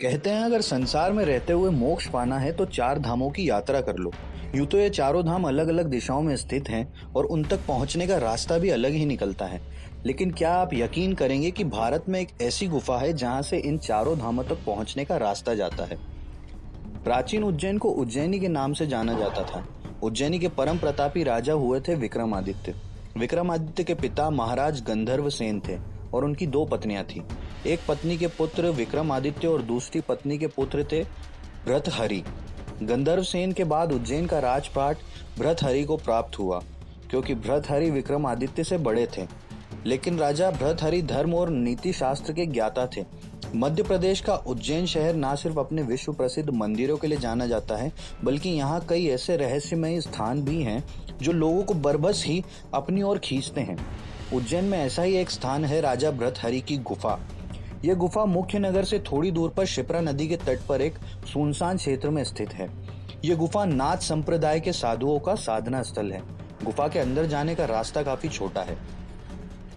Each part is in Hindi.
कहते हैं अगर संसार में रहते हुए मोक्ष पाना है तो चार धामों की यात्रा कर लो। यूं तो ये चारों धाम अलग अलग दिशाओं में स्थित हैं और उन तक पहुंचने का रास्ता भी अलग ही निकलता है। लेकिन क्या आप यकीन करेंगे कि भारत में एक ऐसी गुफा है जहां से इन चारों धामों तक पहुंचने का रास्ता जाता है। प्राचीन उज्जैन को उज्जैनी के नाम से जाना जाता था। उज्जैनी के परम प्रतापी राजा हुए थे विक्रमादित्य। विक्रमादित्य के पिता महाराज गंधर्व सेन थे और उनकी दो पत्नियां थीं। एक पत्नी के पुत्र विक्रमादित्य और दूसरी पत्नी के पुत्र थे भृतहरि। गंधर्व सेन के बाद उज्जैन का राजपाट भृतहरि को प्राप्त हुआ, क्योंकि भृतहरि विक्रमादित्य से बड़े थे। लेकिन राजा भृतहरि धर्म और नीति शास्त्र के ज्ञाता थे। मध्य प्रदेश का उज्जैन शहर न सिर्फ अपने विश्व प्रसिद्ध मंदिरों के लिए जाना जाता है, बल्कि यहाँ कई ऐसे रहस्यमय स्थान भी हैं जो लोगों को बरबस ही अपनी ओर खींचते हैं। उज्जैन में ऐसा ही एक स्थान है राजा भृतहरि की गुफा। यह गुफा मुख्य नगर से थोड़ी दूर पर शिप्रा नदी के तट पर एक सुनसान क्षेत्र में स्थित है। यह गुफा नाथ संप्रदाय के साधुओं का साधना स्थल है। गुफा के अंदर जाने का रास्ता काफी छोटा है।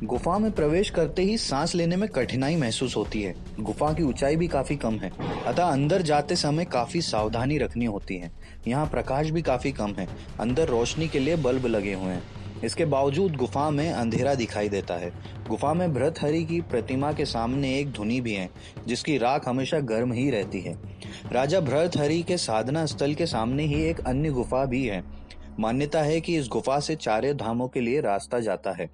गुफा में प्रवेश करते ही सांस लेने में कठिनाई महसूस होती है। गुफा की ऊंचाई भी काफी कम है, अतः अंदर जाते समय काफी सावधानी रखनी होती है। यहाँ प्रकाश भी काफी कम है। अंदर रोशनी के लिए बल्ब लगे हुए हैं। इसके बावजूद गुफा में अंधेरा दिखाई देता है। गुफा में भृतहरि की प्रतिमा के सामने एक धुनी भी है, जिसकी राख हमेशा गर्म ही रहती है। राजा भृतहरि के साधना स्थल के सामने ही एक अन्य गुफा भी है। मान्यता है कि इस गुफा से चारों धामों के लिए रास्ता जाता है।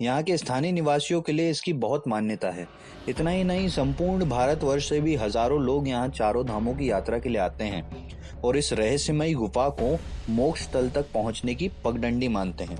यहाँ के स्थानीय निवासियों के लिए इसकी बहुत मान्यता है। इतना ही नहीं, संपूर्ण भारतवर्ष से भी हजारों लोग यहाँ चारों धामों की यात्रा के लिए आते हैं और इस रहस्यमयी गुफा को मोक्ष स्थल तक पहुँचने की पगडंडी मानते हैं।